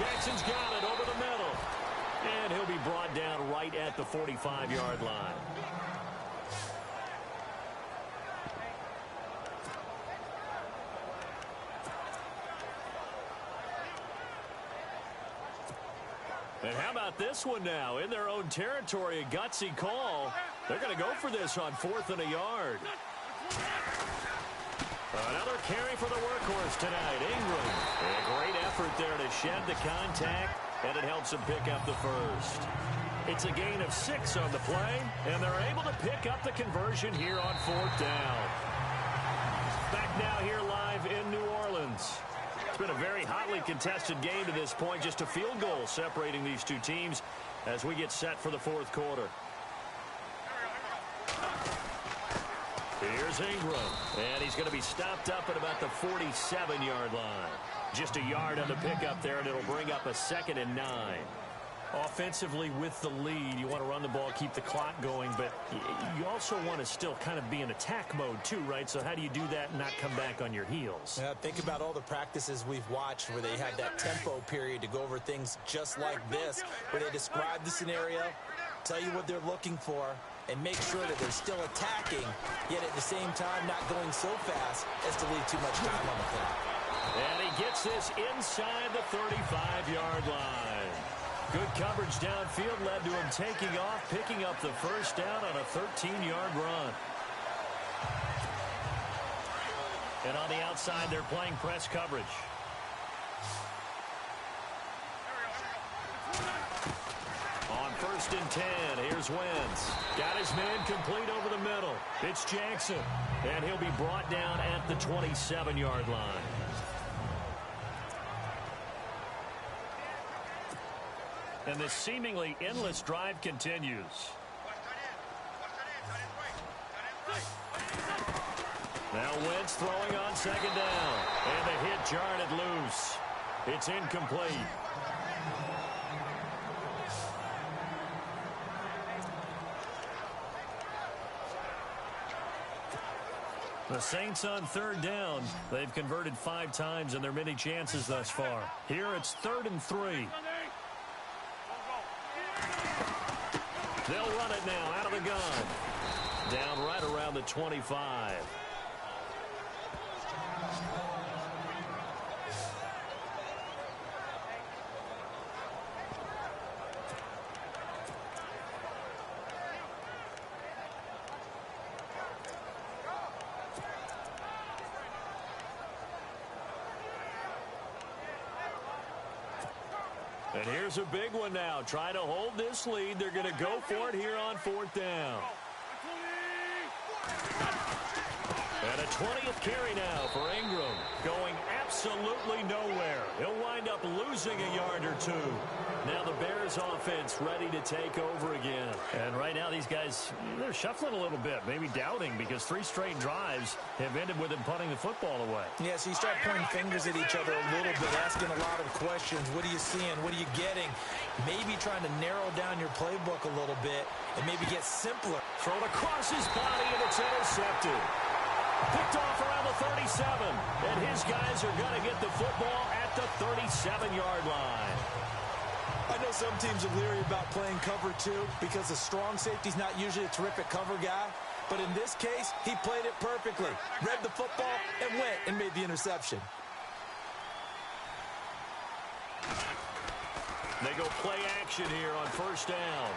Jackson's got it over the middle. And he'll be brought down right at the 45-yard line. And how about this one now? In their own territory, a gutsy call. They're going to go for this on 4th and a yard. Another carry for the workhorse tonight, Ingram. A great effort there to shed the contact, and it helps him pick up the first. It's a gain of 6 on the play, and they're able to pick up the conversion here on 4th down. Back now here live in New Orleans. It's been a very hotly contested game to this point. Just a field goal separating these two teams as we get set for the 4th quarter. Here's Ingram, and he's going to be stopped up at about the 47-yard line. Just a yard on the pickup there, and it'll bring up a 2nd and 9. Offensively with the lead, you want to run the ball, keep the clock going, but you also want to still kind of be in attack mode too, right? So how do you do that and not come back on your heels? Yeah, think about all the practices we've watched where they have that tempo period to go over things just like this, where they describe the scenario, tell you what they're looking for, and make sure that they're still attacking, yet at the same time not going so fast as to leave too much time on the clock. And he gets this inside the 35-yard line. Good coverage downfield led to him taking off, picking up the first down on a 13-yard run. And on the outside, they're playing press coverage. On 1st and 10, here's Wentz. Got his man complete over the middle. It's Jackson, and he'll be brought down at the 27-yard line. And this seemingly endless drive continues. Now Wentz throwing on 2nd down. And the hit jarred it loose. It's incomplete. The Saints on 3rd down. They've converted 5 times in their many chances thus far. Here it's 3rd and 3. They'll run it now out of the gun. Down right around the 25. And here's a big one now. Trying to hold this lead. They're going to go for it here on 4th down. And a 20th carry now for Ingram. Going absolutely nowhere. He'll wind up losing a yard or 2. Now the Bears offense ready to take over again. And right now these guys, they're shuffling a little bit, maybe doubting, because 3 straight drives have ended with them punting the football away. Yeah, so you start pointing fingers at each other a little bit, asking a lot of questions. What are you seeing? What are you getting? Maybe trying to narrow down your playbook a little bit and maybe get simpler. Thrown across his body, and it's intercepted. Picked off around the 37, and his guys are going to get the football at the 37-yard line. I know some teams are leery about playing cover 2 because a strong safety's not usually a terrific cover guy. But in this case, he played it perfectly. Read the football and went and made the interception. They go play action here on 1st down.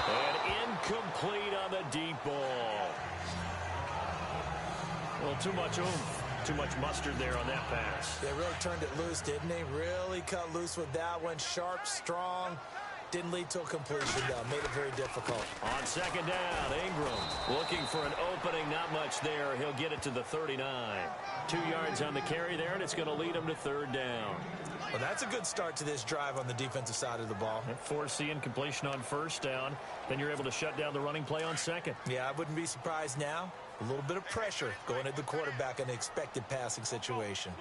And incomplete on the deep ball. Well, too much oomph. Too much mustard there on that pass. They really turned it loose, didn't they? Really cut loose with that one. Sharp, strong. Didn't lead to a completion, though. Made it very difficult. On 2nd down, Ingram looking for an opening. Not much there. He'll get it to the 39. 2 yards on the carry there, and it's going to lead him to 3rd down. Well, that's a good start to this drive on the defensive side of the ball. Forcing incompletion on 1st down. Then you're able to shut down the running play on 2nd. Yeah, I wouldn't be surprised now. A little bit of pressure going at the quarterback in an expected passing situation.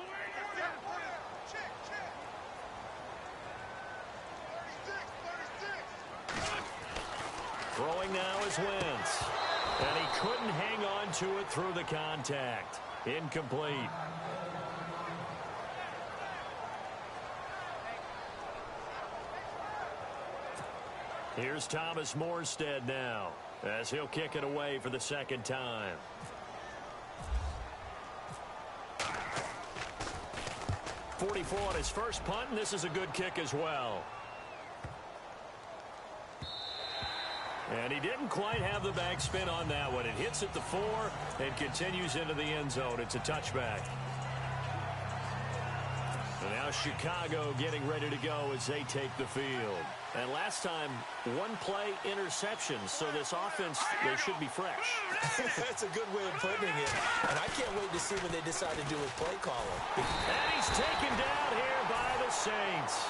Throwing now is Wentz. And he couldn't hang on to it through the contact. Incomplete. Here's Thomas Morstead now as he'll kick it away for the second time. .44 on his first punt, and this is a good kick as well. And he didn't quite have the backspin on that one. It hits at the 4 and continues into the end zone. It's a touchback. And now Chicago getting ready to go as they take the field. And last time, one play interception. So this offense, they should be fresh. That's a good way of putting it. And I can't wait to see what they decide to do with play calling. And he's taken down here by the Saints.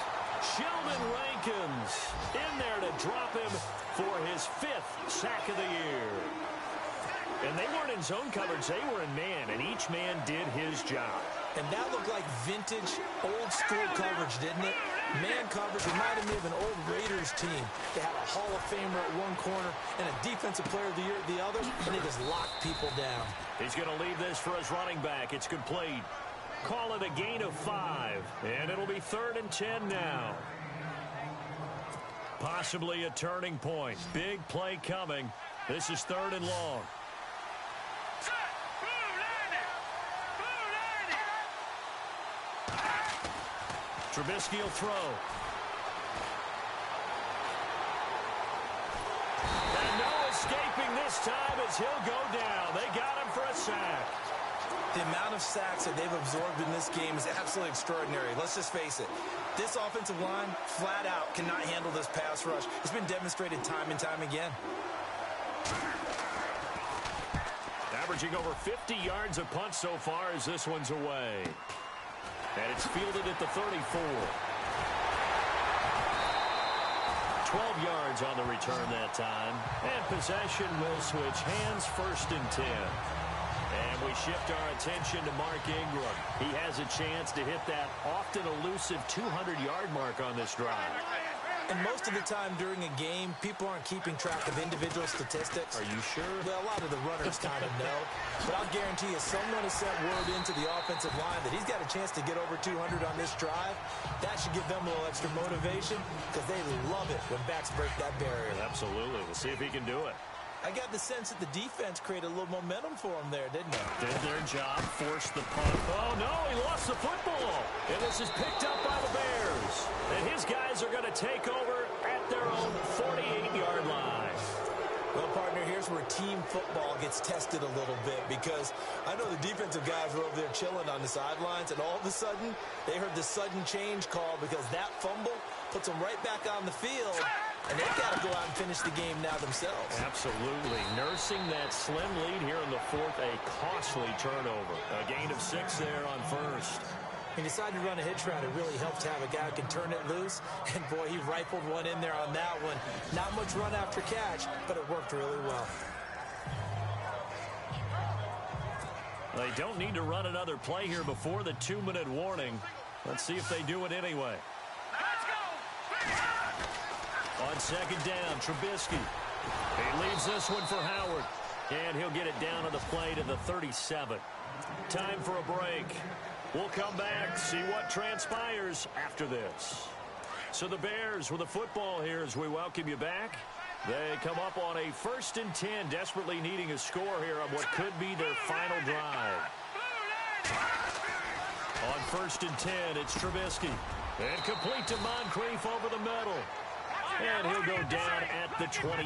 Sheldon Rankins in there to drop him for his 5th sack of the year. And they weren't in zone coverage. They were in man, and each man did his job. And that looked like vintage, old-school coverage, didn't it? Man coverage reminded me of an old Raiders team. They had a Hall of Famer at one corner and a Defensive Player of the Year at the other, and they just locked people down. He's going to leave this for his running back. It's complete. Call it a gain of 5, and it'll be 3rd and 10 now. Possibly a turning point. Big play coming. This is 3rd and long. Trubisky will throw. And no escaping this time as he'll go down. They got him for a sack. The amount of sacks that they've absorbed in this game is absolutely extraordinary. Let's just face it. This offensive line, flat out, cannot handle this pass rush. It's been demonstrated time and time again. Averaging over 50 yards a punt so far as this one's away. And it's fielded at the 34. 12 yards on the return that time. And possession will switch hands, 1st and 10. And we shift our attention to Mark Ingram. He has a chance to hit that often elusive 200-yard mark on this drive. And most of the time during a game, people aren't keeping track of individual statistics. Are you sure? Well, a lot of the runners kind of know. But I'll guarantee you someone has sent word into the offensive line that he's got a chance to get over 200 on this drive. That should give them a little extra motivation because they love it when backs break that barrier. Absolutely. We'll see if he can do it. I got the sense that the defense created a little momentum for him there, didn't they? Did their job, forced the punt. Oh, no, he lost the football. And this is picked up by the Bears. And his guys are going to take over at their own 48-yard line. Well, partner, here's where team football gets tested a little bit because I know the defensive guys were over there chilling on the sidelines, and all of a sudden, they heard the sudden change call because that fumble puts them right back on the field. And they've got to go out and finish the game now themselves. Absolutely. Nursing that slim lead here in the 4th, a costly turnover. A gain of 6 there on 1st. He decided to run a hitch route. It really helped to have a guy who can turn it loose. And, boy, he rifled one in there on that one. Not much run after catch, but it worked really well. They don't need to run another play here before the 2-minute warning. Let's see if they do it anyway. On 2nd down, Trubisky. He leaves this one for Howard. And he'll get it down on the play to the 37. Time for a break. We'll come back, see what transpires after this. So the Bears with the football here as we welcome you back. They come up on a 1st and 10, desperately needing a score here on what could be their final drive. On 1st and 10, it's Trubisky. And complete to Moncrief over the middle. And he'll go down at the 28.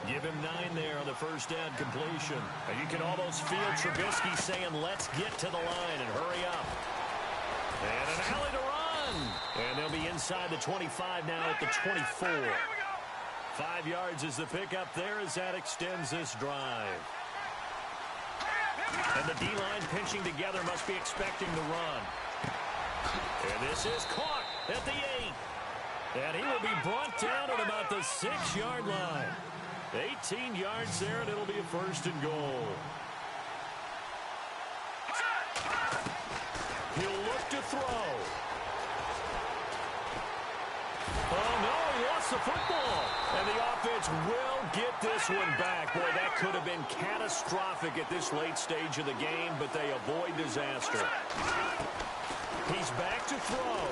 Give him 9 there on the first down completion. And you can almost feel Trubisky saying, let's get to the line and hurry up. And an alley to run. And they'll be inside the 25 now at the 24. 5 yards is the pickup there as that extends this drive. And the D-line pinching together must be expecting the run. And this is caught at the 8. And he will be brought down at about the 6-yard line. 18 yards there, and it'll be a 1st and goal. He'll look to throw. Oh, no, he lost the football. And the offense will get this one back. Boy, that could have been catastrophic at this late stage of the game, but they avoid disaster. He's back to throw.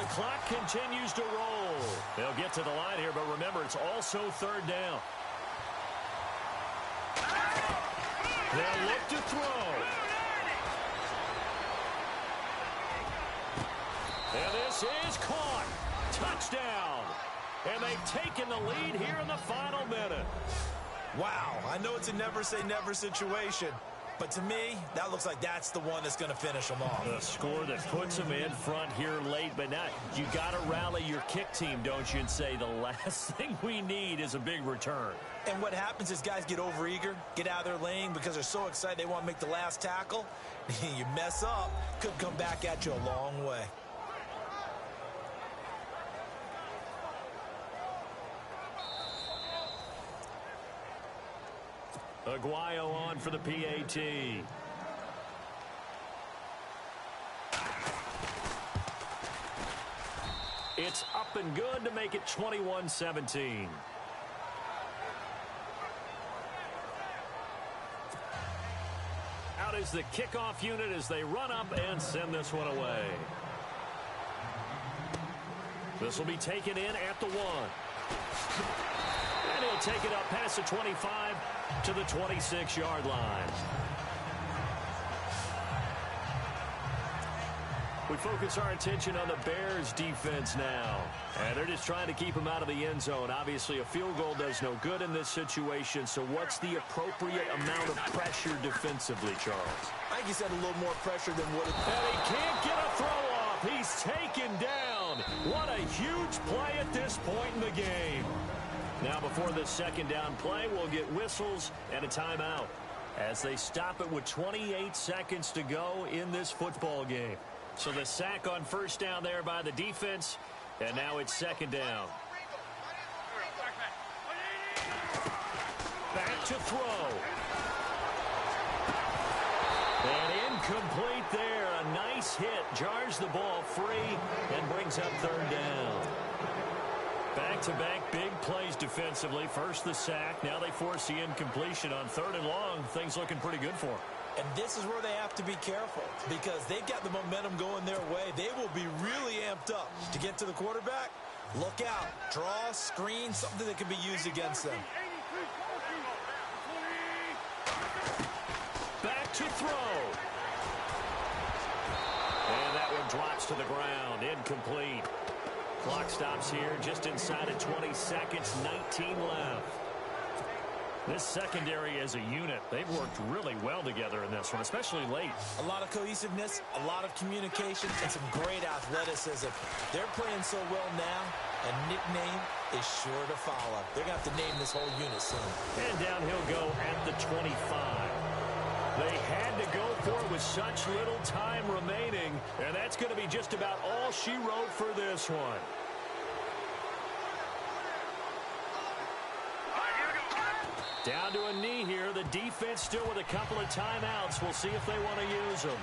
the clock continues to roll. They'll get to the line here, but remember, it's also third down. They'll look to throw. And this is caught. Touchdown. And they've taken the lead here in the final minute. Wow, I know it's a never-say-never situation, but to me, that looks like that's the one that's going to finish them off. A score that puts them in front here late, but now you got to rally your kick team, don't you, and say the last thing we need is a big return. And what happens is guys get overeager, get out of their lane because they're so excited they want to make the last tackle. You mess up, could come back at you a long way. Aguayo on for the PAT. It's up and good to make it 21-17. Out is the kickoff unit as they run up and send this one away. This will be taken in at the 1. And he'll take it up past the 25 to the 26-yard line. We focus our attention on the Bears defense now. And they're just trying to keep him out of the end zone. Obviously, a field goal does no good in this situation. So what's the appropriate amount of pressure defensively, Charles? I think he's had a little more pressure than what it... And he can't get a throw off. He's taken down. What a huge play at this point in the game. Now, before this second down play, we'll get whistles and a timeout as they stop it with 28 seconds to go in this football game. So the sack on first down there by the defense, and now it's second down. Back to throw. And incomplete there. A nice hit. Jars the ball free and brings up third down. Back-to-back big plays defensively. First the sack. Now they force the incompletion on third and long. Things looking pretty good for them. And this is where they have to be careful because they've got the momentum going their way. They will be really amped up to get to the quarterback. Look out. Draw, screen, something that can be used against them. Back to throw. And that one drops to the ground. Incomplete. Clock stops here just inside of 20 seconds, 19 left. This secondary as a unit, they've worked really well together in this one, especially late. A lot of cohesiveness, a lot of communication, and some great athleticism. They're playing so well now, a nickname is sure to follow. They're going to have to name this whole unit soon. And down he'll go at the 25. They had to go for it with such little time remaining, and that's going to be just about all she wrote for this one. Down to a knee here. The defense still with a couple of timeouts. We'll see if they want to use them.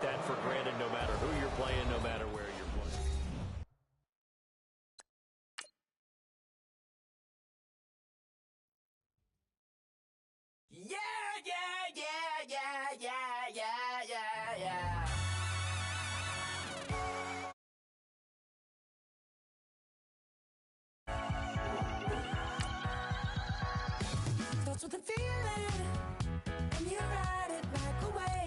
That for granted, no matter who you're playing, no matter where you're playing. Yeah, yeah, yeah, yeah, yeah, yeah, yeah, yeah. Starts with a feeling, and you ride it like a wave.